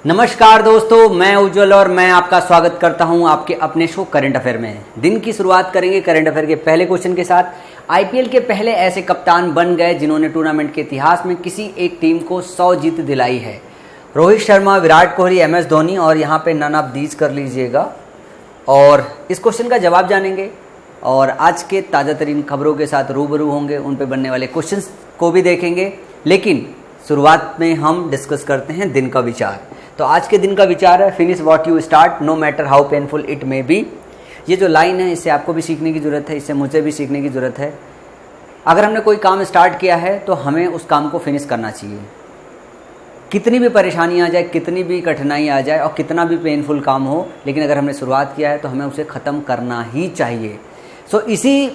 नमस्कार दोस्तों, मैं उज्जवल और मैं आपका स्वागत करता हूं आपके अपने शो करंट अफेयर में। दिन की शुरुआत करेंगे करंट अफेयर के पहले क्वेश्चन के साथ। आईपीएल के पहले ऐसे कप्तान बन गए जिन्होंने टूर्नामेंट के इतिहास में किसी एक टीम को 100 जीत दिलाई है। रोहित शर्मा, विराट कोहली, MS धोनी और यहाँ पे नन ऑफ दीज कर लीजिएगा। और इस क्वेश्चन का जवाब जानेंगे और आज के ताज़ा तरीन खबरों के साथ रूबरू होंगे, उन पे बनने वाले क्वेश्चंस को भी देखेंगे। लेकिन शुरुआत में हम डिस्कस करते हैं दिन का विचार। तो आज के दिन का विचार है, finish what you start no matter how painful it may be. ये जो लाइन है, इससे आपको भी सीखने की ज़रूरत है, इससे मुझे भी सीखने की ज़रूरत है। अगर हमने कोई काम स्टार्ट किया है तो हमें उस काम को फिनिश करना चाहिए। कितनी भी परेशानी आ जाए, कितनी भी कठिनाई आ जाए और कितना भी पेनफुल काम हो, लेकिन अगर हमने शुरुआत किया है तो हमें उसे ख़त्म करना ही चाहिए। सो इसी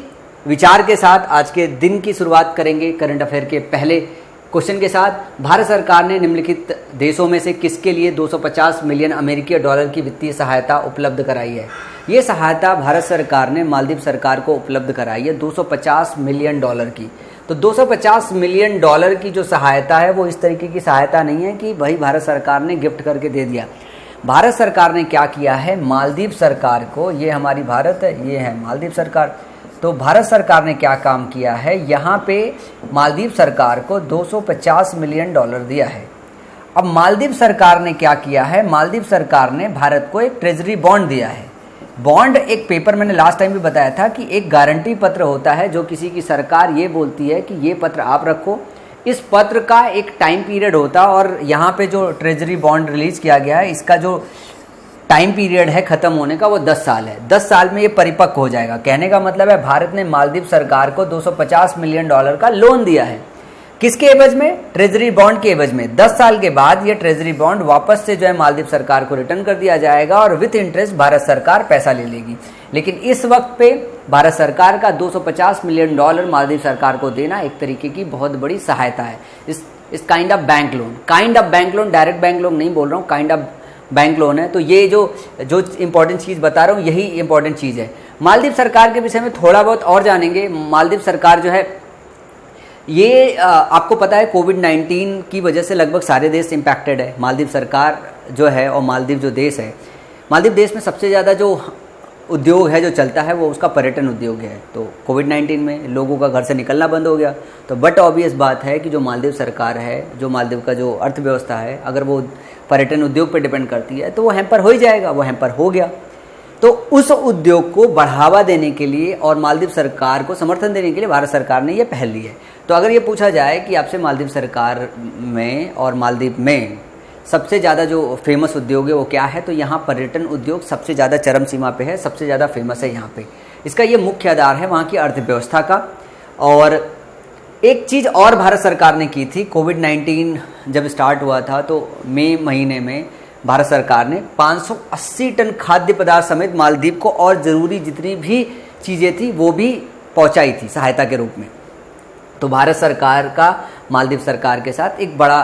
विचार के साथ आज के दिन की शुरुआत करेंगे करंट अफेयर के पहले क्वेश्चन के साथ। भारत सरकार ने निम्नलिखित देशों में से किसके लिए 250 मिलियन अमेरिकी डॉलर की वित्तीय सहायता उपलब्ध कराई है? ये सहायता भारत सरकार ने मालदीव सरकार को उपलब्ध कराई है 250 मिलियन डॉलर की। तो 250 मिलियन डॉलर की जो सहायता है वो इस तरीके की सहायता नहीं है कि भाई भारत सरकार ने गिफ्ट करके दे दिया। भारत सरकार ने क्या किया है, मालदीव सरकार को, ये हमारी भारत है, ये है मालदीव सरकार, तो भारत सरकार ने क्या काम किया है, यहाँ पे मालदीव सरकार को 250 मिलियन डॉलर दिया है। अब मालदीव सरकार ने क्या किया है, मालदीव सरकार ने भारत को एक ट्रेजरी बॉन्ड दिया है। बॉन्ड एक पेपर, मैंने लास्ट टाइम भी बताया था कि एक गारंटी पत्र होता है जो किसी की सरकार ये बोलती है कि ये पत्र आप रखो। इस पत्र का एक टाइम पीरियड होता है और यहाँ पे जो ट्रेजरी बॉन्ड रिलीज किया गया है, इसका जो टाइम पीरियड है खत्म होने का वो 10 साल है। 10 साल में ये परिपक्व हो जाएगा। कहने का मतलब है भारत ने मालदीव सरकार को 250 मिलियन डॉलर का लोन दिया है। किसके एवज में? ट्रेजरी बॉन्ड के एवज में। 10 साल के बाद ये ट्रेजरी बॉन्ड वापस से जो है मालदीव सरकार को रिटर्न कर दिया जाएगा और विथ इंटरेस्ट भारत सरकार पैसा ले लेगी। लेकिन इस वक्त पे भारत सरकार का 250 मिलियन डॉलर मालदीव सरकार को देना एक तरीके की बहुत बड़ी सहायता है। इस kind of bank loan, direct bank loan नहीं बोल रहा हूँ, काइंड ऑफ बैंक लोन है। तो ये जो इंपॉर्टेंट चीज़ बता रहा हूँ, यही इंपॉर्टेंट चीज़ है। मालदीव सरकार के विषय में थोड़ा बहुत और जानेंगे। मालदीव सरकार जो है ये आपको पता है कोविड-19 की वजह से लगभग सारे देश इम्पैक्टेड है। मालदीव सरकार जो है और मालदीव जो देश है, मालदीव देश में सबसे ज़्यादा जो उद्योग है जो चलता है वो उसका पर्यटन उद्योग है। तो कोविड-19 में लोगों का घर से निकलना बंद हो गया। तो बट ऑब्वियस बात है कि जो मालदीव सरकार है, जो मालदीव का जो अर्थव्यवस्था है, अगर वो पर्यटन उद्योग पर डिपेंड करती है तो वो हैम्पर हो ही जाएगा। वो हैम्पर हो गया। तो उस उद्योग को बढ़ावा देने के लिए और मालदीव सरकार को समर्थन देने के लिए भारत सरकार ने ये पहल ली है। तो अगर ये पूछा जाए कि आपसे मालदीव सरकार में और मालदीव में सबसे ज़्यादा जो फेमस उद्योग है वो क्या है, तो यहाँ पर्यटन उद्योग सबसे ज़्यादा चरम सीमा पे है, सबसे ज़्यादा फेमस है यहाँ पे। इसका ये मुख्य आधार है वहाँ की अर्थव्यवस्था का। और एक चीज़ और भारत सरकार ने की थी, कोविड-19 जब स्टार्ट हुआ था तो मई महीने में भारत सरकार ने 580 टन खाद्य पदार्थ समेत मालदीव को और ज़रूरी जितनी भी चीज़ें थी वो भी पहुंचाई थी सहायता के रूप में। तो भारत सरकार का मालदीव सरकार के साथ एक बड़ा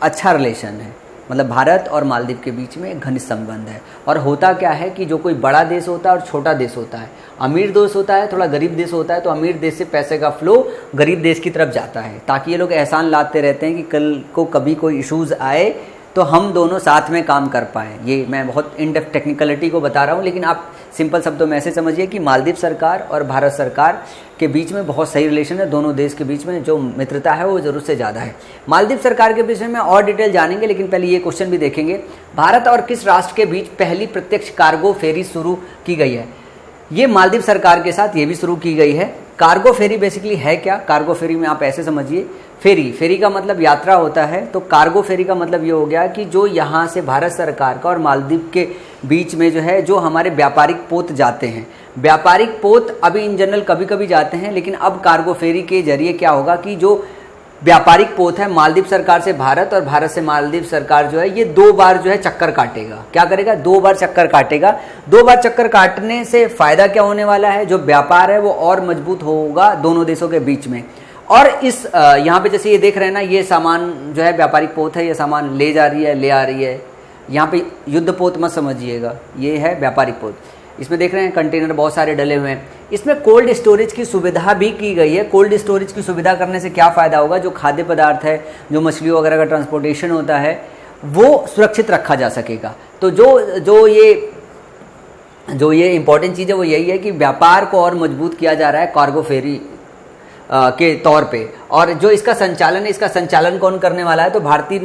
अच्छा रिलेशन है, मतलब भारत और मालदीव के बीच में एक घनिष्ठ संबंध है। और होता क्या है कि जो कोई बड़ा देश होता है और छोटा देश होता है, अमीर देश होता है, थोड़ा गरीब देश होता है, तो अमीर देश से पैसे का फ्लो गरीब देश की तरफ जाता है, ताकि ये लोग एहसान लाते रहते हैं कि कल को कभी कोई इश्यूज़ आए तो हम दोनों साथ में काम कर पाएँ। ये मैं बहुत इन डेप्थ टेक्निकलिटी को बता रहा हूँ, लेकिन आप सिंपल शब्दों में ऐसे समझिए कि मालदीव सरकार और भारत सरकार के बीच में बहुत सही रिलेशन है। दोनों देश के बीच में जो मित्रता है वो ज़रूरत से ज़्यादा है। मालदीव सरकार के विषय में और डिटेल जानेंगे, लेकिन पहले ये क्वेश्चन भी देखेंगे। भारत और किस राष्ट्र के बीच पहली प्रत्यक्ष कार्गो फेरी शुरू की गई है? ये मालदीव सरकार के साथ ये भी शुरू की गई है। कार्गो फेरी बेसिकली है क्या? कार्गो फेरी में आप ऐसे समझिए, फेरी का मतलब यात्रा होता है। तो कार्गो फेरी का मतलब ये हो गया कि जो यहाँ से भारत सरकार का और मालदीव के बीच में जो है, जो हमारे व्यापारिक पोत जाते हैं, व्यापारिक पोत अभी इन जनरल कभी कभी जाते हैं, लेकिन अब कार्गो फेरी के जरिए क्या होगा कि जो व्यापारिक पोत है मालदीव सरकार से भारत और भारत से मालदीव सरकार जो है, ये 2 बार जो है चक्कर काटेगा। क्या करेगा? 2 बार चक्कर काटेगा। 2 बार चक्कर काटने से फायदा क्या होने वाला है? जो व्यापार है वो और मजबूत होगा दोनों देशों के बीच में। और इस यहाँ पे जैसे ये देख रहे हैं ना, ये सामान जो है व्यापारिक पोत है, ये सामान ले जा रही है, ले आ रही है। यहाँ पे युद्ध पोत मत समझिएगा, ये है व्यापारिक पोत। इसमें देख रहे हैं कंटेनर बहुत सारे डले हुए हैं। इसमें कोल्ड स्टोरेज की सुविधा भी की गई है। कोल्ड स्टोरेज की सुविधा करने से क्या फ़ायदा होगा? जो खाद्य पदार्थ है, जो मछलियों वगैरह का ट्रांसपोर्टेशन होता है, वो सुरक्षित रखा जा सकेगा। तो जो ये इंपॉर्टेंट चीज़ है वो यही है कि व्यापार को और मजबूत किया जा रहा है कार्गो फेरी के तौर पे। और जो इसका संचालन है, इसका संचालन कौन करने वाला है? तो भारतीय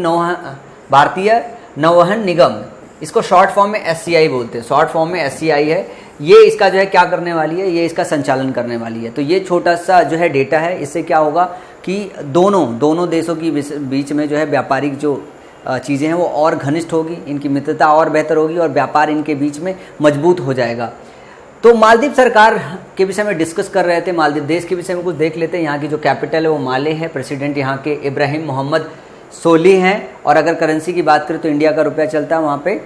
नौवहन निगम, इसको शॉर्ट फॉर्म में SCI बोलते हैं, शॉर्ट फॉर्म में SCI है। ये इसका जो है क्या करने वाली है, ये इसका संचालन करने वाली है। तो ये छोटा सा जो है डेटा है, इससे क्या होगा कि दोनों देशों की बीच में जो है व्यापारिक जो चीज़ें हैं वो और घनिष्ठ होगी, इनकी मित्रता और बेहतर होगी और व्यापार इनके बीच में मजबूत हो जाएगा। तो मालदीव सरकार के विषय में डिस्कस कर रहे थे, मालदीव देश के विषय में कुछ देख लेते हैं। यहाँ की जो कैपिटल है वो माले है, प्रेसिडेंट यहाँ के इब्राहिम मोहम्मद सोली हैं। और अगर करेंसी की बात करें तो इंडिया का रुपया चलता है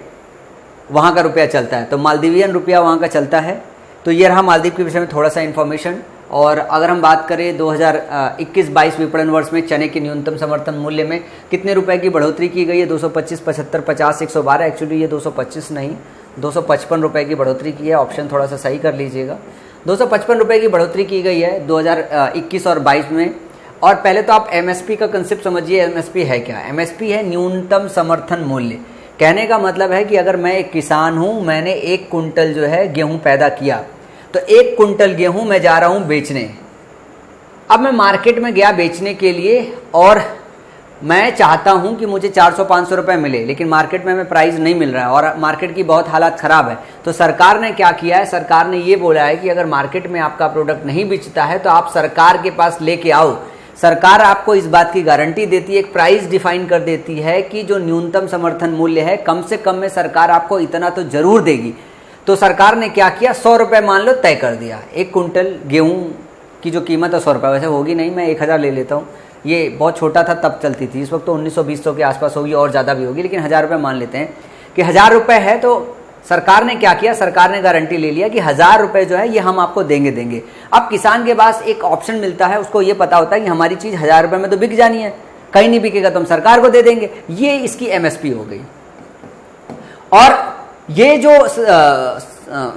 वहाँ का रुपया चलता है, तो मालदीवियन रुपया वहाँ का चलता है। तो ये रहा मालदीव के विषय में थोड़ा सा इन्फॉर्मेशन। और अगर हम बात करें 2021-22 विपणन वर्ष में चने के न्यूनतम समर्थन मूल्य में कितने रुपए की बढ़ोतरी की गई है? 225, 75, 50, 112। एक्चुअली ये 225 नहीं 255 रुपए की बढ़ोतरी की है। ऑप्शन थोड़ा सा सही कर लीजिएगा। 255 रुपए की बढ़ोतरी की गई है 2021 और 22 में। और पहले तो आप MSP का कंसेप्ट समझिए। MSP है क्या? MSP है न्यूनतम समर्थन मूल्य। कहने का मतलब है कि अगर मैं एक किसान हूँ, मैंने 1 कुंटल जो है गेहूँ पैदा किया, तो 1 कुंटल गेहूं मैं जा रहा हूं बेचने। अब मैं मार्केट में गया बेचने के लिए और मैं चाहता हूं कि मुझे 400-500 रुपए मिले, लेकिन मार्केट में हमें प्राइस नहीं मिल रहा है और मार्केट की बहुत हालत ख़राब है। तो सरकार ने क्या किया है? सरकार ने ये बोला है कि अगर मार्केट में आपका प्रोडक्ट नहीं बिकता है तो आप सरकार के पास लेके आओ। सरकार आपको इस बात की गारंटी देती है, एक प्राइस डिफाइन कर देती है कि जो न्यूनतम समर्थन मूल्य है कम से कम में सरकार आपको इतना तो जरूर देगी। तो सरकार ने क्या किया? 100 रुपये मान लो तय कर दिया। 1 कुंटल गेहूं की जो कीमत है 100 रुपये, वैसे होगी नहीं, मैं 1000 ले लेता हूँ। ये बहुत छोटा था तब चलती थी, इस वक्त तो 1900-2000 के आसपास होगी और ज़्यादा भी होगी, लेकिन 1000 रुपये मान लेते हैं कि 1000 रुपये है। तो सरकार ने क्या किया? सरकार ने गारंटी ले लिया कि 1000 रुपये जो है ये हम आपको देंगे। अब किसान के पास एक ऑप्शन मिलता है, उसको ये पता होता है कि हमारी चीज़ 1000 रुपये में तो बिक जानी है, कहीं नहीं बिकेगा तो हम सरकार को दे देंगे। ये इसकी MSP हो गई। और ये जो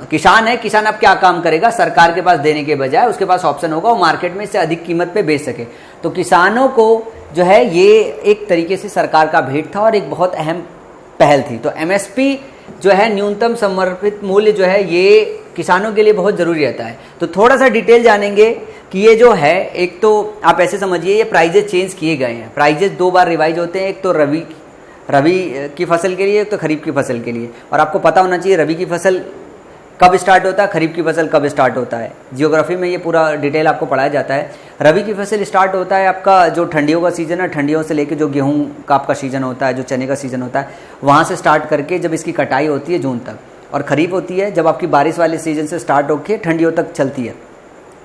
किसान है, किसान अब क्या काम करेगा? सरकार के पास देने के बजाय उसके पास ऑप्शन होगा वो मार्केट में इससे अधिक कीमत पे बेच सके। तो किसानों को जो है ये एक तरीके से सरकार का भेंट था और एक बहुत अहम पहल थी। तो MSP जो है न्यूनतम समर्पित मूल्य जो है ये किसानों के लिए बहुत ज़रूरी रहता है। तो थोड़ा सा डिटेल जानेंगे कि ये जो है, एक तो आप ऐसे समझिए ये प्राइजेज चेंज किए गए हैं। प्राइजेज 2 बार रिवाइज होते हैं, एक तो रबी की फसल के लिए, एक तो खरीफ की फसल के लिए। और आपको पता होना चाहिए रबी की फसल कब स्टार्ट होता है, खरीफ की फसल कब स्टार्ट होता है। जियोग्राफी में ये पूरा डिटेल आपको पढ़ाया जाता है। रबी की फसल स्टार्ट होता है आपका जो ठंडियों का सीज़न है, ठंडियों से लेकर जो गेहूं का आपका सीज़न होता है, जो चने का सीज़न होता है, वहाँ से स्टार्ट करके जब इसकी कटाई होती है जून तक। और खरीफ होती है जब आपकी बारिश वाले सीज़न से स्टार्ट होकर ठंडियों तक चलती है,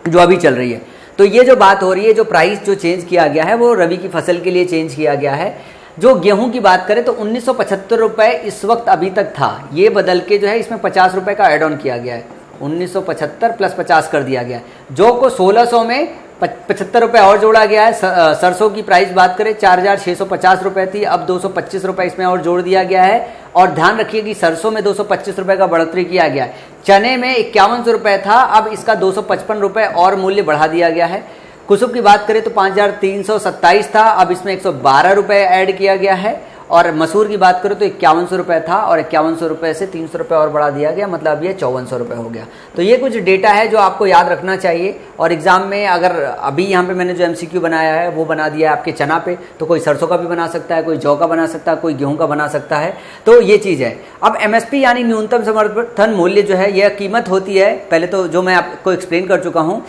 जो अभी चल रही है। तो ये जो बात हो रही है, जो प्राइस जो चेंज किया गया है वो रबी की फसल के लिए चेंज किया गया है। जो गेहूं की बात करें तो 1975 रुपये इस वक्त अभी तक था, ये बदल के जो है इसमें 50 रुपये का एड ऑन किया गया है। 1975 प्लस 50 कर दिया गया है, जो को 1600 में 75 रुपये और जोड़ा गया है। सरसों की प्राइस बात करें 4650 रुपये थी, अब 225 रुपये इसमें और जोड़ दिया गया है। और ध्यान रखिए कि सरसों में 225 रुपये का बढ़ोतरी किया गया है। चने में 5100 रुपये था, अब इसका 255 रुपये और मूल्य बढ़ा दिया गया है। कुसुम की बात करें तो 5327 था, अब इसमें 112 रुपये ऐड किया गया है। और मसूर की बात करें तो 5100 रुपये था और 5100 रुपये से 300 रुपये और बढ़ा दिया गया, मतलब अब ये 5400 रुपये हो गया। तो ये कुछ डेटा है जो आपको याद रखना चाहिए। और एग्जाम में अगर अभी यहाँ पे मैंने जो MCQ बनाया है वो बना दिया है आपके चना पे, तो कोई सरसों का भी बना सकता है, कोई जौ का बना सकता है, कोई गेहूँ का बना सकता है। तो ये चीज़ है। अब MSP यानी न्यूनतम समर्थन मूल्य जो है यह कीमत होती है, पहले तो जो मैं आपको एक्सप्लेन कर चुका हूँ।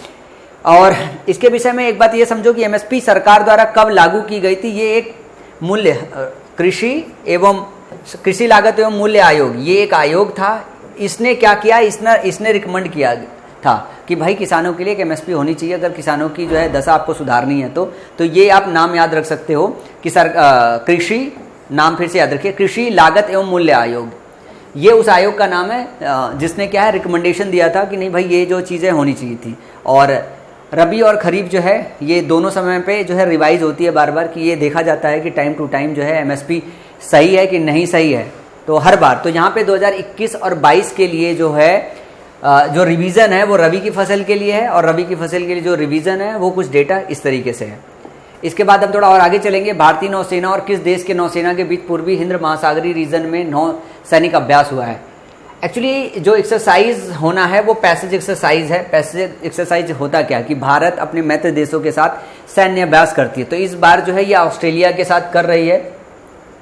और इसके विषय में एक बात ये समझो कि MSP सरकार द्वारा कब लागू की गई थी। ये एक मूल्य कृषि लागत एवं मूल्य आयोग, ये एक आयोग था। इसने क्या किया, इसने रिकमेंड किया था कि भाई किसानों के लिए एक MSP होनी चाहिए। अगर किसानों की जो है दशा आपको सुधारनी है तो ये आप नाम याद रख सकते हो कि कृषि, नाम फिर से याद रखिए, कृषि लागत एवं मूल्य आयोग। ये उस आयोग का नाम है जिसने क्या है रिकमेंडेशन दिया था कि नहीं भाई ये जो चीज़ें होनी चाहिए थी। और रबी और खरीफ जो है ये दोनों समय पे जो है रिवाइज होती है बार बार, कि ये देखा जाता है कि टाइम टू टाइम जो है MSP सही है कि नहीं सही है। तो हर बार तो यहाँ पे 2021 और 22 के लिए जो है जो रिवीजन है वो रबी की फसल के लिए है। और रबी की फसल के लिए जो रिवीजन है वो कुछ डेटा इस तरीके से है। इसके बाद हम थोड़ा और आगे चलेंगे। भारतीय नौसेना और किस देश के नौसेना के बीच पूर्वी हिंद महासागरीय रीजन में नौ सैनिक अभ्यास हुआ है? एक्चुअली जो एक्सरसाइज होना है वो पैसेज एक्सरसाइज है। पैसेज एक्सरसाइज होता क्या कि भारत अपने मित्र देशों के साथ सैन्य अभ्यास करती है। तो इस बार जो है ये ऑस्ट्रेलिया के साथ कर रही है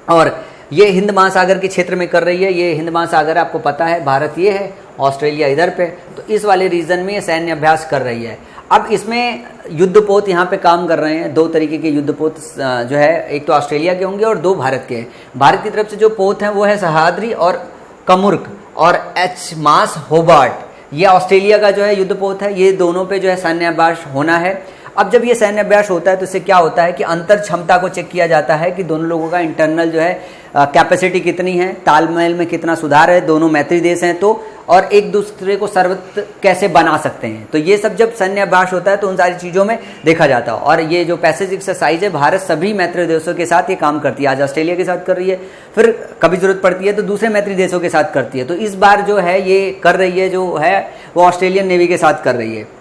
और ये हिंद महासागर के क्षेत्र में कर रही है। ये हिंद महासागर आपको पता है, भारत ये है, ऑस्ट्रेलिया इधर पे, तो इस वाले रीजन में ये सैन्य अभ्यास कर रही है। अब इसमें युद्धपोत यहाँ पे काम कर रहे हैं। दो तरीके के युद्धपोत जो है, एक तो ऑस्ट्रेलिया के होंगे और दो भारत के हैं। भारत की तरफ से जो पोत हैं वो है सह्याद्री और कमुर्क और HMAS होबार्ट। ये ऑस्ट्रेलिया का जो है युद्धपोत है। ये दोनों पे जो है सैन्य अभ्यास होना है। अब जब ये सैन्य अभ्यास होता है तो इससे क्या होता है कि अंतर क्षमता को चेक किया जाता है कि दोनों लोगों का इंटरनल जो है कैपेसिटी कितनी है, तालमेल में कितना सुधार है, दोनों मैत्री देश हैं तो, और एक दूसरे को सर्वत्र कैसे बना सकते हैं। तो ये सब जब सैन्य अभ्यास होता है तो उन सारी चीज़ों में देखा जाता है। और ये जो पैसेज एक्सरसाइज है, भारत सभी मैत्री देशों के साथ ये काम करती है। आज ऑस्ट्रेलिया के साथ कर रही है, फिर कभी जरूरत पड़ती है तो दूसरे मैत्री देशों के साथ करती है। तो इस बार जो है ये कर रही है, जो है वो ऑस्ट्रेलियन नेवी के साथ कर रही है।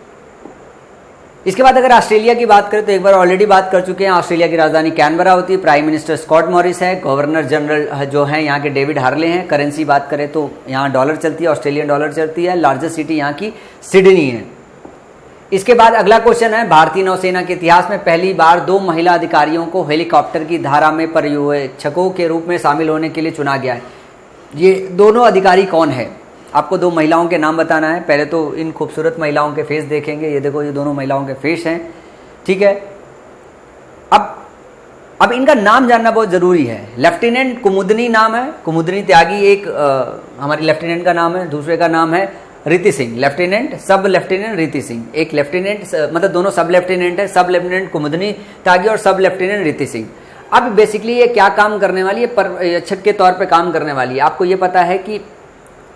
इसके बाद अगर ऑस्ट्रेलिया की बात करें तो एक बार ऑलरेडी बात कर चुके हैं। ऑस्ट्रेलिया की राजधानी कैनबरा होती है। प्राइम मिनिस्टर स्कॉट मॉरिस है। गवर्नर जनरल जो हैं यहाँ के डेविड हार्ले हैं। करेंसी बात करें तो यहाँ डॉलर चलती है, ऑस्ट्रेलियन डॉलर चलती है। लार्जेस्ट सिटी यहाँ की सिडनी है। इसके बाद अगला क्वेश्चन है, भारतीय नौसेना के इतिहास में पहली बार 2 महिला अधिकारियों को हेलीकॉप्टर की धारा में पर्यवेक्षकों के रूप में शामिल होने के लिए चुना गया है। ये दोनों अधिकारी कौन है? आपको 2 महिलाओं के नाम बताना है। पहले तो इन खूबसूरत महिलाओं के फेस देखेंगे। ये देखो, ये दोनों महिलाओं के फेस हैं, ठीक है। अब इनका नाम जानना बहुत जरूरी है। लेफ्टिनेंट कुमुदनी नाम है, कुमुदनी त्यागी एक हमारी लेफ्टिनेंट का नाम है। दूसरे का नाम है रीति सिंह, लेफ्टिनेंट सब लेफ्टिनेंट रीति सिंह। एक लेफ्टिनेंट मतलब दोनों सब लेफ्टिनेंट है, सब लेफ्टिनेंट कुमुदनी त्यागी और सब लेफ्टिनेंट रीति सिंह। अब बेसिकली ये क्या काम करने वाली है? पर्यवेक्षक के तौर पे काम करने वाली है। आपको ये पता है कि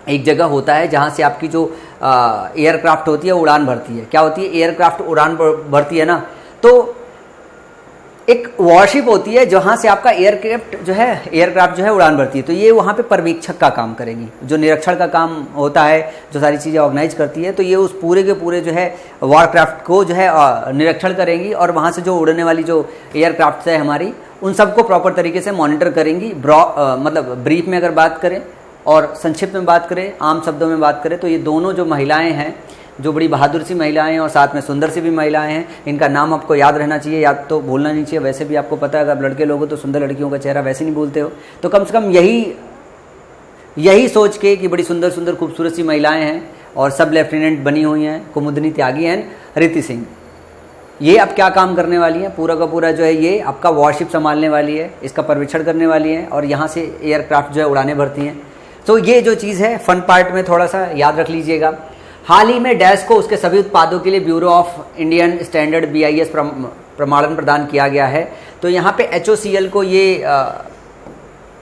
एक जगह होता है जहाँ से आपकी जो एयरक्राफ्ट होती है उड़ान भरती है। क्या होती है? एयरक्राफ्ट उड़ान भरती है ना, तो एक वॉरशिप होती है जहाँ से आपका एयरक्राफ्ट जो है उड़ान भरती है। तो ये वहाँ पे पर्यवेक्षक का काम करेगी, जो निरीक्षण का काम होता है, जो सारी चीज़ें ऑर्गेनाइज करती है। तो ये उस पूरे के पूरे जो है वारक्राफ्ट को जो है निरीक्षण करेंगी और वहाँ से जो उड़ने वाली जो एयरक्राफ्ट है हमारी, उन सबको प्रॉपर तरीके से मॉनिटर करेंगी। मतलब ब्रीफ में अगर बात करें और संक्षिप्त में बात करें, आम शब्दों में बात करें, तो ये दोनों जो महिलाएं हैं, जो बड़ी बहादुर सी महिलाएं हैं और साथ में सुंदर सी भी महिलाएं हैं, इनका नाम आपको याद रहना चाहिए, याद तो भूलना नहीं चाहिए। वैसे भी आपको पता है, अगर लड़के लोग हो तो सुंदर लड़कियों का चेहरा वैसे नहीं भूलते हो। तो कम से कम यही सोच के कि बड़ी सुंदर सुंदर खूबसूरत सी महिलाएं हैं और सब लेफ्टिनेंट बनी हुई हैं, कुमुदनी त्यागी एंड रीति सिंह, ये अब क्या काम करने वाली है? पूरा का पूरा जो है ये आपका वॉरशिप संभालने वाली है, इसका पर्यवेक्षण करने वाली है और यहाँ से एयरक्राफ्ट जो है उड़ाने भरती हैं। तो ये जो चीज़ है फन पार्ट में थोड़ा सा याद रख लीजिएगा। हाल ही में डैश को उसके सभी उत्पादों के लिए bureau of Indian standard BIS प्रमाणन प्रदान किया गया है। तो यहाँ पे HOCL को ये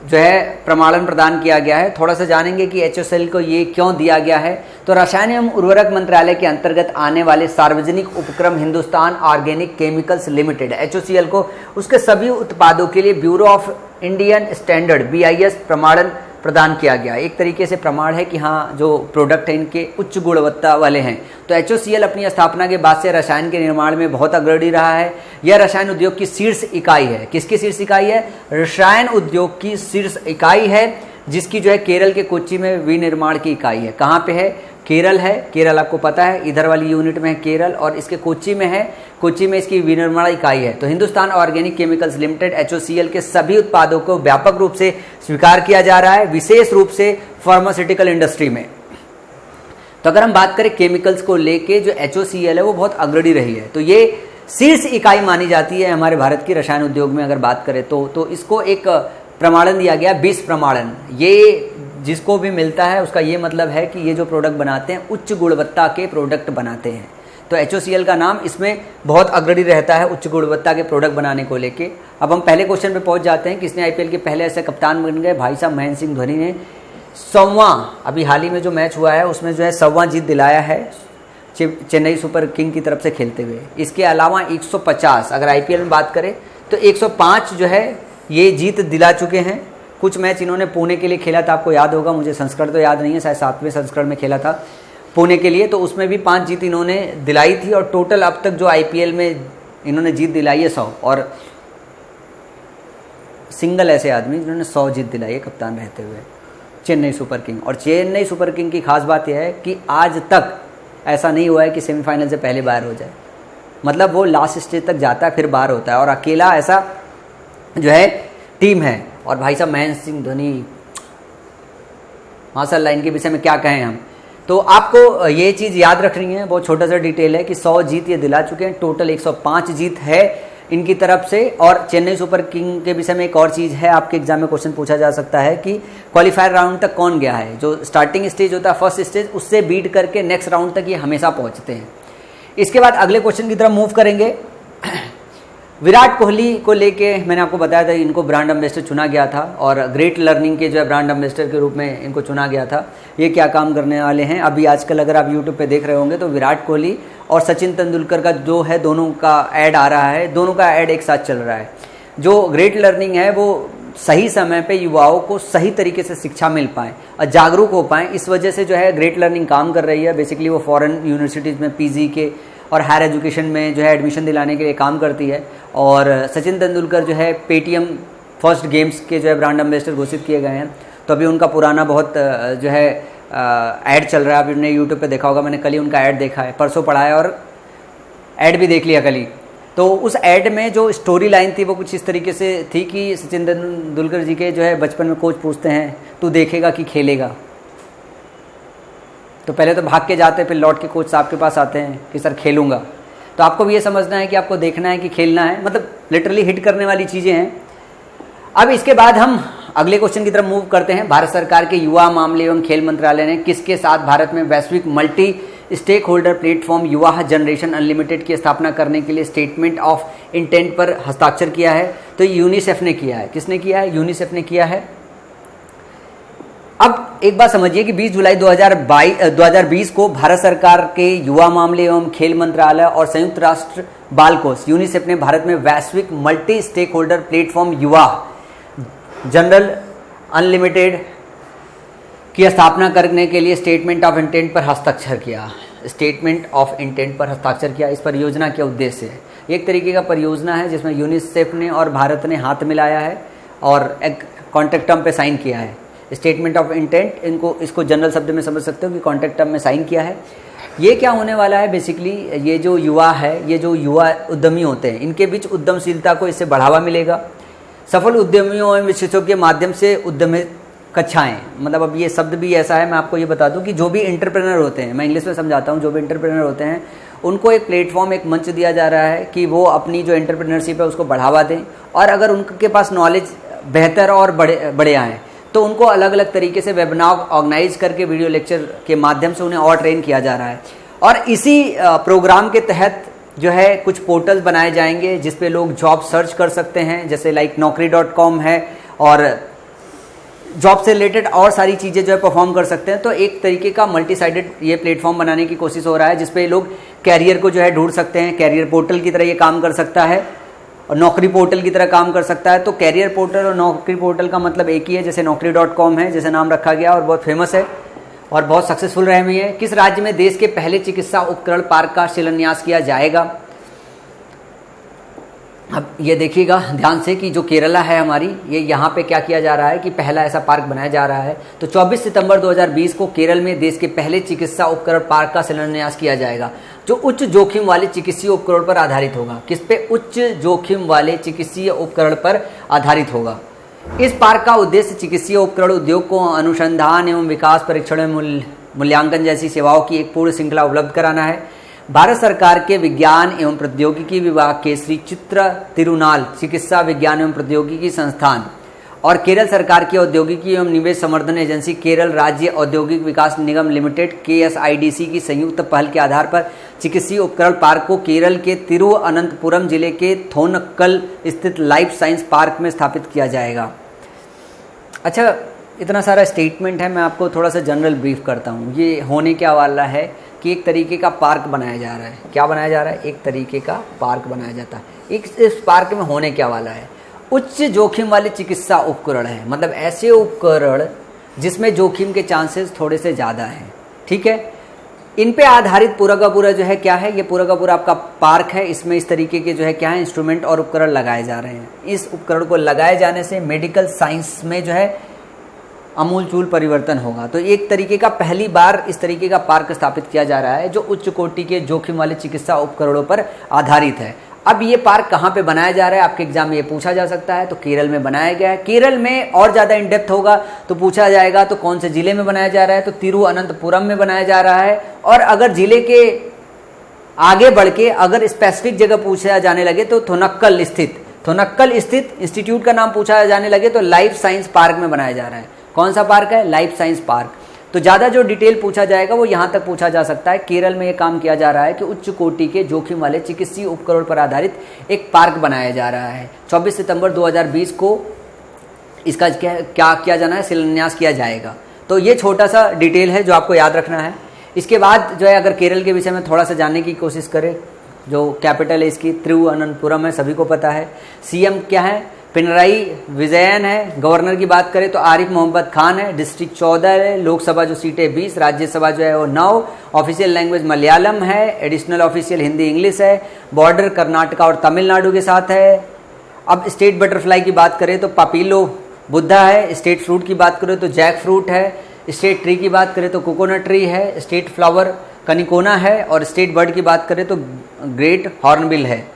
जो है प्रमाणन प्रदान किया गया है। थोड़ा सा जानेंगे कि HOCL को ये क्यों दिया गया है। तो रसायन एवं उर्वरक मंत्रालय के अंतर्गत आने वाले सार्वजनिक उपक्रम Hindustan organic chemicals limited HOCL को उसके सभी उत्पादों के लिए bureau of Indian standard BIS प्रमाणन प्रदान किया गया। एक तरीके से प्रमाण है कि हाँ, जो प्रोडक्ट है इनके उच्च गुणवत्ता वाले हैं। तो HOCL अपनी स्थापना के बाद से रसायन के निर्माण में बहुत अग्रणी रहा है। यह रसायन उद्योग की शीर्ष इकाई है। किसकी शीर्ष इकाई है? रसायन उद्योग की शीर्ष इकाई है, जिसकी जो है केरल के कोच्चि में विनिर्माण की इकाई है। कहाँ पे है? केरल है। केरल आपको पता है, इधर वाली यूनिट में है केरल, और इसके कोच्चि में है। कोच्चि में इसकी विनिर्माण इकाई है। तो Hindustan organic chemicals limited HOCL के सभी उत्पादों को व्यापक रूप से स्वीकार किया जा रहा है, विशेष रूप से फार्मास्यूटिकल इंडस्ट्री में। तो अगर हम बात करें केमिकल्स को लेके, जो HOCL है वो बहुत अग्रणी रही है। तो ये शीर्ष इकाई मानी जाती है हमारे भारत की रसायन उद्योग में। अगर बात करें तो इसको एक प्रमाणन दिया गया, 20 प्रमाणन। ये जिसको भी मिलता है उसका ये मतलब है कि ये जो प्रोडक्ट बनाते हैं उच्च गुणवत्ता के प्रोडक्ट बनाते हैं। तो HOCL का नाम इसमें बहुत अग्रणी रहता है उच्च गुणवत्ता के प्रोडक्ट बनाने को लेके। अब हम पहले क्वेश्चन पे पहुंच जाते हैं। किसने IPL के पहले ऐसे कप्तान बन गए? भाई साहब महेंद्र सिंह धोनी ने 100वां, अभी हाल ही में जो मैच हुआ है उसमें जो है 100वां जीत दिलाया है चेन्नई सुपर किंग की तरफ से खेलते हुए। इसके अलावा 150, अगर IPL में बात करें तो 105 जो है ये जीत दिला चुके हैं। कुछ मैच इन्होंने पुणे के लिए खेला था, आपको याद होगा, मुझे संस्करण तो याद नहीं है, शायद 7वें संस्करण में खेला था पुणे के लिए। तो उसमें भी 5 जीत इन्होंने दिलाई थी और टोटल अब तक जो IPL में इन्होंने जीत दिलाई है 100, और सिंगल ऐसे आदमी जिन्होंने 100 जीत दिलाई है कप्तान रहते हुए, चेन्नई सुपर किंग। और चेन्नई सुपर किंग की खास बात यह है कि आज तक ऐसा नहीं हुआ है कि सेमीफाइनल से पहले बाहर हो जाए, मतलब वो लास्ट स्टेज तक जाता है फिर बाहर होता है, और अकेला ऐसा जो है टीम है। और भाई साहब महेंद्र सिंह धोनी माशाल्लाह, इनके विषय में क्या कहें हम। तो आपको ये चीज़ याद रखनी है, बहुत छोटा सा डिटेल है कि 100 जीत ये दिला चुके हैं, टोटल 105 जीत है इनकी तरफ से। और चेन्नई सुपर किंग के विषय में एक और चीज़ है, आपके एग्जाम में क्वेश्चन पूछा जा सकता है कि क्वालिफायर राउंड तक कौन गया है। जो स्टार्टिंग स्टेज होता है फर्स्ट स्टेज, उससे बीट करके नेक्स्ट राउंड तक ये हमेशा पहुंचते हैं। इसके बाद अगले क्वेश्चन की तरफ मूव करेंगे। विराट कोहली को लेके मैंने आपको बताया था इनको ब्रांड एम्बेसडर चुना गया था, और ग्रेट लर्निंग के जो है ब्रांड एम्बेसडर के रूप में इनको चुना गया था। ये क्या काम करने वाले हैं, अभी आजकल अगर आप यूट्यूब पे देख रहे होंगे तो विराट कोहली और सचिन तेंदुलकर का जो है दोनों का ऐड आ रहा है, दोनों का ऐड एक साथ चल रहा है। जो ग्रेट लर्निंग है वो सही समय पे युवाओं को सही तरीके से शिक्षा मिल पाए और जागरूक हो पाए, इस वजह से जो है ग्रेट लर्निंग काम कर रही है। बेसिकली वो फॉरेन यूनिवर्सिटीज़ में पीजी के और हायर एजुकेशन में जो है एडमिशन दिलाने के लिए काम करती है। और सचिन तेंदुलकर जो है पेटीएम फर्स्ट गेम्स के जो है ब्रांड एम्बेसडर घोषित किए गए हैं। तो अभी उनका पुराना बहुत जो है ऐड चल रहा है, अभी आपने यूट्यूब पे देखा होगा, मैंने कल ही उनका ऐड देखा है, परसों पढ़ा है और ऐड भी देख लिया कल ही। तो उस ऐड में जो स्टोरी लाइन थी वो कुछ इस तरीके से थी कि सचिन तेंदुलकर जी के जो है बचपन में कोच पूछते हैं तू देखेगा कि खेलेगा, तो पहले तो भाग के जाते हैं, फिर लौट के कोच साहब के पास आते हैं कि सर खेलूंगा। तो आपको भी ये समझना है कि आपको देखना है कि खेलना है, मतलब लिटरली हिट करने वाली चीज़ें हैं। अब इसके बाद हम अगले क्वेश्चन की तरफ मूव करते हैं। भारत सरकार के युवा मामले एवं खेल मंत्रालय ने किसके साथ भारत में वैश्विक मल्टी स्टेक होल्डर प्लेटफॉर्म युवा जनरेशन अनलिमिटेड की स्थापना करने के लिए स्टेटमेंट ऑफ इंटेंट पर हस्ताक्षर किया है? तो यूनिसेफ ने किया है। किसने किया है? यूनिसेफ ने किया है। अब एक बात समझिए कि 20 जुलाई 2020 को भारत सरकार के युवा मामले एवं खेल मंत्रालय और संयुक्त राष्ट्र बाल कोष यूनिसेफ ने भारत में वैश्विक मल्टी स्टेक होल्डर प्लेटफॉर्म युवा जनरल अनलिमिटेड की स्थापना करने के लिए स्टेटमेंट ऑफ इंटेंट पर हस्ताक्षर किया। स्टेटमेंट ऑफ इंटेंट पर हस्ताक्षर किया। इस परियोजना के उद्देश्य है, एक तरीके का परियोजना है जिसमें यूनिसेफ ने और भारत ने हाथ मिलाया है और एक कॉन्ट्रैक्ट टर्म पे साइन किया है। स्टेटमेंट ऑफ इंटेंट, इसको जनरल शब्द में समझ सकते हो कि कॉन्ट्रैक्ट टर्म में साइन किया है। ये क्या होने वाला है, बेसिकली ये जो युवा है, ये जो युवा उद्यमी होते हैं, इनके बीच उद्यमशीलता को इससे बढ़ावा मिलेगा। सफल उद्यमियों एवं विशेषज्ञों के माध्यम से उद्यमी कक्षाएं, मतलब अब ये शब्द भी ऐसा है, मैं आपको ये बता दूं कि जो भी एंटरप्रेन्योर होते हैं, मैं इंग्लिश में समझाता हूँ, जो भी एंटरप्रेन्योर होते हैं उनको एक प्लेटफॉर्म, एक मंच दिया जा रहा है कि वो अपनी जो एंटरप्रेन्योरशिप है उसको बढ़ावा दें, और अगर उनके पास नॉलेज बेहतर और बड़े आएँ तो उनको अलग अलग तरीके से वेबिनार ऑर्गेनाइज करके वीडियो लेक्चर के माध्यम से उन्हें और ट्रेन किया जा रहा है। और इसी प्रोग्राम के तहत जो है कुछ पोर्टल्स बनाए जाएंगे जिस पे लोग जॉब सर्च कर सकते हैं, जैसे लाइक naukri.com है, और जॉब से रिलेटेड और सारी चीज़ें जो है परफॉर्म कर सकते हैं। तो एक तरीके का मल्टी साइडेड ये प्लेटफॉर्म बनाने की कोशिश हो रहा है जिसपे लोग कैरियर को जो है ढूंढ सकते हैं। कैरियर पोर्टल की तरह ये काम कर सकता है और नौकरी पोर्टल की तरह काम कर सकता है। तो कैरियर पोर्टल और नौकरी पोर्टल का मतलब एक ही है, जैसे naukri.com है, जैसे नाम रखा गया और बहुत फेमस है और बहुत सक्सेसफुल रहे हुए है। किस राज्य में देश के पहले चिकित्सा उपकरण पार्क का शिलान्यास किया जाएगा? अब ये देखिएगा ध्यान से कि जो केरला है हमारी, ये यहाँ पे क्या किया जा रहा है कि पहला ऐसा पार्क बनाया जा रहा है। तो 24 सितंबर 2020 को केरल में देश के पहले चिकित्सा उपकरण पार्क का शिलान्यास किया जाएगा, जो उच्च जोखिम वाले चिकित्सीय उपकरण पर आधारित होगा। किस पे? उच्च जोखिम वाले चिकित्सीय उपकरण पर आधारित होगा। इस पार्क का उद्देश्य चिकित्सीय उपकरण उद्योग को अनुसंधान एवं विकास, परीक्षण एवं मूल्यांकन जैसी सेवाओं की एक पूर्ण श्रृंखला उपलब्ध कराना है। भारत सरकार के विज्ञान एवं प्रौद्योगिकी विभाग के श्री चित्र तिरुनाल चिकित्सा विज्ञान एवं प्रौद्योगिकी संस्थान और केरल सरकार की औद्योगिकी एवं निवेश संवर्धन एजेंसी केरल राज्य औद्योगिक विकास निगम लिमिटेड KSIDC की संयुक्त पहल के आधार पर चिकित्सीय उपकरण पार्क को केरल के तिरुवनंतपुरम जिले के थोनक्कल स्थित लाइफ साइंस पार्क में स्थापित किया जाएगा। अच्छा, इतना सारा स्टेटमेंट है, मैं आपको थोड़ा सा जनरल ब्रीफ करता हूँ। ये होने क्या वाला है कि एक तरीके का पार्क बनाया जा रहा है। क्या बनाया जा रहा है? एक तरीके का पार्क बनाया जाता है। इस पार्क में होने क्या वाला है? उच्च जोखिम वाले चिकित्सा उपकरण है, मतलब ऐसे उपकरण जिसमें जोखिम के चांसेस थोड़े से ज़्यादा हैं। ठीक है, इन पे आधारित पूरा का पूरा जो है क्या है, ये पूरा का पूरा आपका पार्क है। इसमें इस तरीके के जो है क्या है इंस्ट्रूमेंट और उपकरण लगाए जा रहे हैं। इस उपकरण को लगाए जाने से मेडिकल साइंस में जो है आमूलचूल परिवर्तन होगा। तो एक तरीके का पहली बार इस तरीके का पार्क स्थापित किया जा रहा है जो उच्च कोटि के जोखिम वाले चिकित्सा उपकरणों पर आधारित है। अब ये पार्क कहाँ पे बनाया जा रहा है, आपके एग्जाम में ये पूछा जा सकता है। तो केरल में बनाया गया है। केरल में और ज़्यादा इन डेप्थ होगा तो पूछा जाएगा तो कौन से जिले में बनाया जा रहा है, तो तिरुवनंतपुरम में बनाया जा रहा है। और अगर जिले के आगे बढ़ के अगर स्पेसिफिक जगह पूछा जाने लगे तो थोनक्कल स्थित इंस्टीट्यूट का नाम पूछा जाने लगे तो लाइफ साइंस पार्क में बनाया जा रहा है। कौन सा पार्क है, लाइफ साइंस पार्क। तो ज़्यादा जो डिटेल पूछा जाएगा वो यहाँ तक पूछा जा सकता है। केरल में ये काम किया जा रहा है कि उच्च कोटि के जोखिम वाले चिकित्सीय उपकरण पर आधारित एक पार्क बनाया जा रहा है। 24 सितंबर 2020 को इसका क्या किया जाना है, शिलान्यास किया जाएगा। तो ये छोटा सा डिटेल है जो आपको याद रखना है। इसके बाद जो है अगर केरल के विषय में थोड़ा सा जानने की कोशिश करें, जो कैपिटल है इसकी तिरुवनंतपुरम है, सभी को पता है। सीएम क्या है, पिनराई विजयन है। गवर्नर की बात करें तो आरिफ मोहम्मद खान है। डिस्ट्रिक्ट 14 है। लोकसभा जो सीटें 20, राज्यसभा जो है वो 9। ऑफिशियल लैंग्वेज मलयालम है। एडिशनल ऑफिशियल हिंदी इंग्लिश है। बॉर्डर कर्नाटका और तमिलनाडु के साथ है। अब स्टेट बटरफ्लाई की बात करें तो पापिलो बुद्धा है। स्टेट फ्रूट की बात करें तो जैक फ्रूट है। स्टेट ट्री की बात करें तो कोकोनट ट्री है। स्टेट फ्लावर कनिकोना है। और स्टेट बर्ड की बात करें तो ग्रेट हॉर्नबिल है।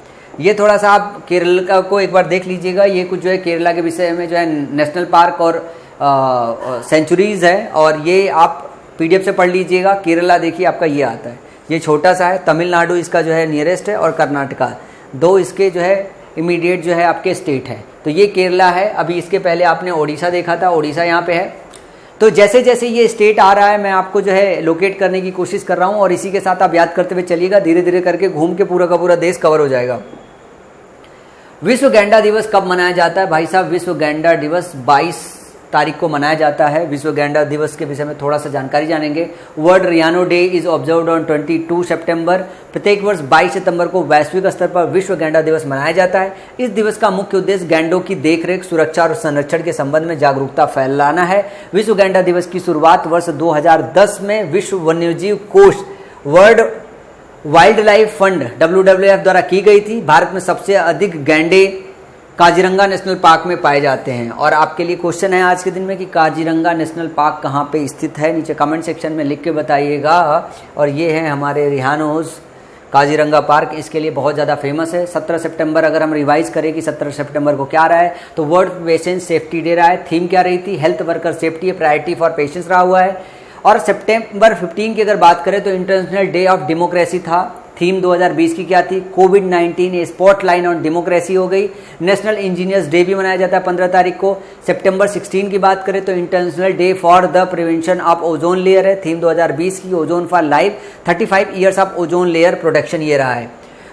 ये थोड़ा सा आप केरल का को एक बार देख लीजिएगा। ये कुछ जो है केरला के विषय में जो है नेशनल पार्क और सेंचुरीज है, और ये आप पीडीएफ से पढ़ लीजिएगा। केरला देखिए आपका ये आता है, ये छोटा सा है। तमिलनाडु इसका जो है नियरेस्ट है और कर्नाटका, दो इसके जो है इमीडिएट जो है आपके स्टेट है। तो ये केरला है। अभी इसके पहले आपने ओडिशा देखा था, ओडिशा यहाँ पे है। तो जैसे जैसे ये स्टेट आ रहा है मैं आपको जो है लोकेट करने की कोशिश कर रहा हूँ, और इसी के साथ आप याद करते हुए चलिएगा। धीरे धीरे करके घूम के पूरा का पूरा देश कवर हो जाएगा। विश्व गैंडा दिवस कब मनाया जाता है भाई साहब? विश्व गैंडा दिवस 22 तारीख को मनाया जाता है। विश्व गैंडा दिवस के विषय में थोड़ा सा जानकारी जानेंगे। World Riaño day is observed on 22 सितंबर। प्रत्येक वर्ष 22 सितंबर को वैश्विक स्तर पर विश्व गैंडा दिवस मनाया जाता है। इस दिवस का मुख्य उद्देश्य गैंडों की देखरेख, सुरक्षा और संरक्षण के संबंध में जागरूकता फैलाना है। विश्व गैंडा दिवस की शुरुआत वर्ष 2010 में विश्व वन्यजीव कोष world wild life fund WWF द्वारा की गई थी। भारत में सबसे अधिक गैंडे काजीरंगा नेशनल पार्क में पाए जाते हैं। और आपके लिए क्वेश्चन है आज के दिन में कि काजीरंगा नेशनल पार्क कहाँ पे स्थित है, नीचे कमेंट सेक्शन में लिख के बताइएगा। और ये है हमारे रिहानोज काजीरंगा पार्क, इसके लिए बहुत ज़्यादा फेमस है। 17 सितंबर अगर हम रिवाइज करें कि 17 सितंबर को क्या रहा है, तो वर्ल्ड पेशेंट सेफ्टी डे रहा है। थीम क्या रही थी, health worker safety priority for patients रहा हुआ है। और सितंबर 15 की अगर बात करें तो इंटरनेशनल डे ऑफ डेमोक्रेसी था। थीम 2020 की क्या थी, कोविड-19 स्पॉटलाइट ऑन डेमोक्रेसी हो गई। नेशनल इंजीनियर्स डे भी मनाया जाता है 15 तारीख को। सितंबर 16 की बात करें तो international day for the prevention of ozone layer है। थीम 2020 की ozone for life, 35 years of ozone layer protection ये रहा है।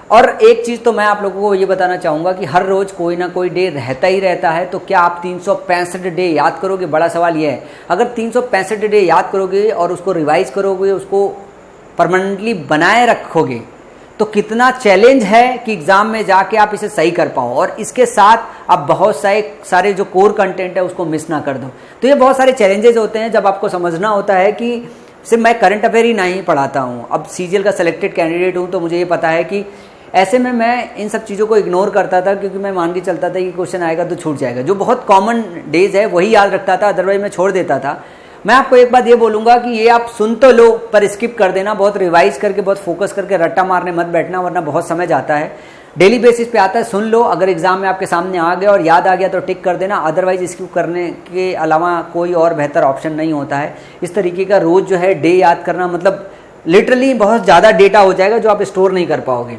और एक चीज़ तो मैं आप लोगों को ये बताना चाहूँगा कि हर रोज़ कोई ना कोई डे रहता ही रहता है। तो क्या आप 365 डे याद करोगे? बड़ा सवाल ये है। अगर 365 डे याद करोगे और उसको रिवाइज करोगे, उसको परमानेंटली बनाए रखोगे, तो कितना चैलेंज है कि एग्ज़ाम में जाके आप इसे सही कर पाओ। और इसके साथ आप बहुत सारे जो कोर कंटेंट है उसको मिस ना कर दो। तो ये बहुत सारे चैलेंजेस होते हैं जब आपको समझना होता है कि सिर्फ मैं करंट अफेयर ही नहीं पढ़ाता हूँ। अब सीजीएल का सेलेक्टेड कैंडिडेट हूँ तो मुझे ये पता है कि ऐसे में मैं इन सब चीज़ों को इग्नोर करता था, क्योंकि मैं मान के चलता था कि क्वेश्चन आएगा तो छूट जाएगा। जो बहुत कॉमन डेज है वही याद रखता था, अदरवाइज मैं छोड़ देता था। मैं आपको एक बात ये बोलूँगा कि ये आप सुन तो लो पर स्किप कर देना। बहुत रिवाइज करके, बहुत फोकस करके रट्टा मारने मत बैठना, वरना बहुत समय जाता है। डेली बेसिस पे आता है, सुन लो। अगर एग्जाम में आपके सामने आ गया और याद आ गया तो टिक कर देना, अदरवाइज स्किप करने के अलावा कोई और बेहतर ऑप्शन नहीं होता है। इस तरीके का रोज़ जो है डे याद करना, मतलब लिटरली बहुत ज़्यादा डेटा हो जाएगा जो आप स्टोर नहीं कर पाओगे।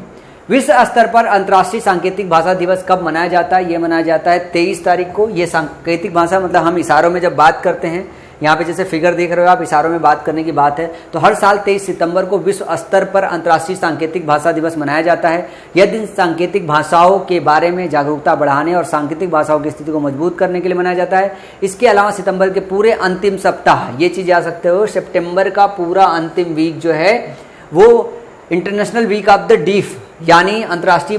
विश्व स्तर पर अंतर्राष्ट्रीय सांकेतिक भाषा दिवस कब मनाया जाता है? ये मनाया जाता है 23 तारीख को। ये सांकेतिक भाषा मतलब हम इशारों में जब बात करते हैं, यहाँ पे जैसे फिगर देख रहे हो आप, इशारों में बात करने की बात है। तो हर साल 23 सितंबर को विश्व स्तर पर अंतर्राष्ट्रीय सांकेतिक भाषा दिवस मनाया जाता है। यह दिन सांकेतिक भाषाओं के बारे में जागरूकता बढ़ाने और सांकेतिक भाषाओं की स्थिति को मजबूत करने के लिए मनाया जाता है। इसके अलावा सितंबर के पूरे अंतिम सप्ताह, ये चीज़ याद सकते हो, सितंबर का पूरा अंतिम वीक जो है वो international week of the deaf यानी अंतर्राष्ट्रीय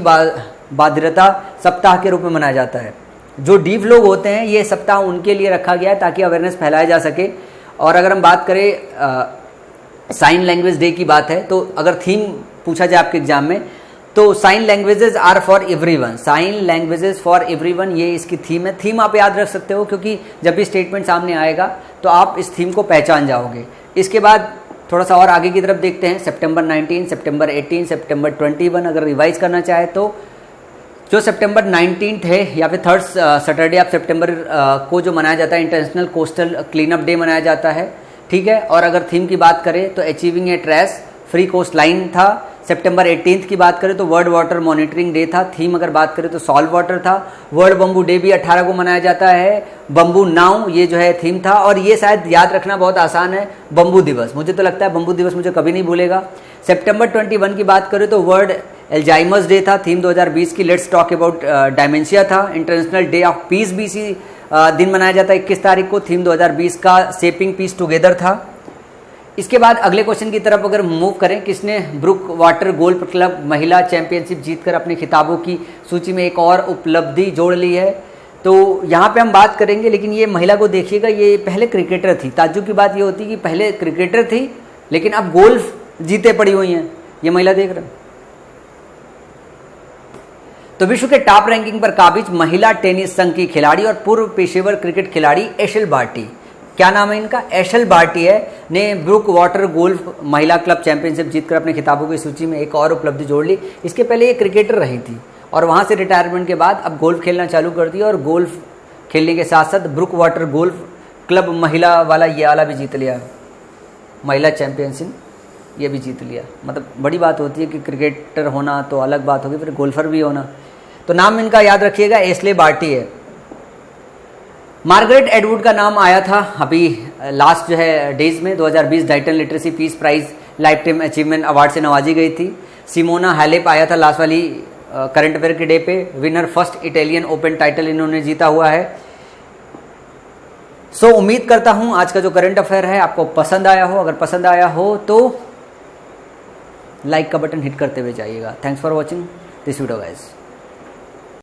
बाध्यता सप्ताह के रूप में मनाया जाता है। जो डीफ लोग होते हैं ये सप्ताह उनके लिए रखा गया है ताकि अवेयरनेस फैलाया जा सके। और अगर हम बात करें साइन लैंग्वेज डे की बात है, तो अगर थीम पूछा जाए आपके एग्जाम में तो sign languages are for everyone, sign languages for everyone, ये इसकी थीम है। थीम आप याद रख सकते हो क्योंकि जब भी स्टेटमेंट सामने आएगा तो आप इस थीम को पहचान जाओगे। इसके बाद थोड़ा सा और आगे की तरफ देखते हैं, सितंबर 19, सितंबर 18, सितंबर 21। अगर रिवाइज करना चाहे तो जो सितंबर 19 है या फिर थर्ड सैटरडे ऑफ सितंबर को जो मनाया जाता है international coastal clean up day मनाया जाता है, ठीक है। और अगर थीम की बात करें तो अचीविंग ए ट्रेस फ्री कोस्ट लाइन था। सितंबर 18 की बात करें तो वर्ल्ड वाटर मॉनिटरिंग डे था। थीम अगर बात करें तो सॉल्व वाटर था। वर्ल्ड बम्बू डे भी 18 को मनाया जाता है। बम्बू नाउ ये जो है थीम था। और ये शायद याद रखना बहुत आसान है, बम्बू दिवस, मुझे तो लगता है बम्बू दिवस मुझे कभी नहीं भूलेगा। सितंबर 21 की बात करें तो वर्ल्ड एल्जाइमर्स डे था। थीम 2020 की लेट्स टॉक अबाउट डायमेंशिया था। इंटरनेशनल डे ऑफ पीस भी इसी दिन मनाया जाता है 21 तारीख को। थीम 2020 का शेपिंग पीस टुगेदर था। इसके बाद अगले क्वेश्चन की तरफ अगर मूव करें, किसने ब्रुक वाटर गोल्फ क्लब महिला चैंपियनशिप जीतकर अपने खिताबों की सूची में एक और उपलब्धि जोड़ ली है, तो यहाँ पे हम बात करेंगे। लेकिन ये महिला को देखिएगा, ये पहले क्रिकेटर थी। ताज्जुब की बात ये होती कि पहले क्रिकेटर थी लेकिन अब गोल्फ जीते पड़ी हुई हैं। ये महिला देख रहे हैं। तो विश्व के टॉप रैंकिंग पर काबिज महिला टेनिस संघ की खिलाड़ी और पूर्व पेशेवर क्रिकेट खिलाड़ी एशल बार्टी, क्या नाम है इनका, एशल बार्टी है, ने ब्रुक वाटर गोल्फ महिला क्लब चैंपियनशिप जीतकर अपने खिताबों की सूची में एक और उपलब्धि जोड़ ली। इसके पहले ये क्रिकेटर रही थी और वहां से रिटायरमेंट के बाद अब गोल्फ खेलना चालू कर दिया और गोल्फ खेलने के साथ साथ ब्रुक वाटर गोल्फ क्लब महिला वाला ये वाला भी जीत लिया, महिला चैंपियनशिप ये भी जीत लिया। मतलब बड़ी बात होती है कि क्रिकेटर होना तो अलग बात होगी, फिर गोल्फर भी होना। तो नाम इनका याद रखिएगा, एशले बार्टी है। मार्गरेट एडवुड का नाम आया था अभी लास्ट जो है डेज में 2020 डाइटन literacy peace prize lifetime achievement award से नवाजी गई थी। सिमोना हैलेप आया था लास्ट वाली करंट अफेयर के डे पे, winner first Italian open title इन्होंने जीता हुआ है। सो उम्मीद करता हूं आज का जो करंट अफेयर है आपको पसंद आया हो। अगर पसंद आया हो तो लाइक का बटन हिट करते हुए जाइएगा। Thanks for watching this video guys.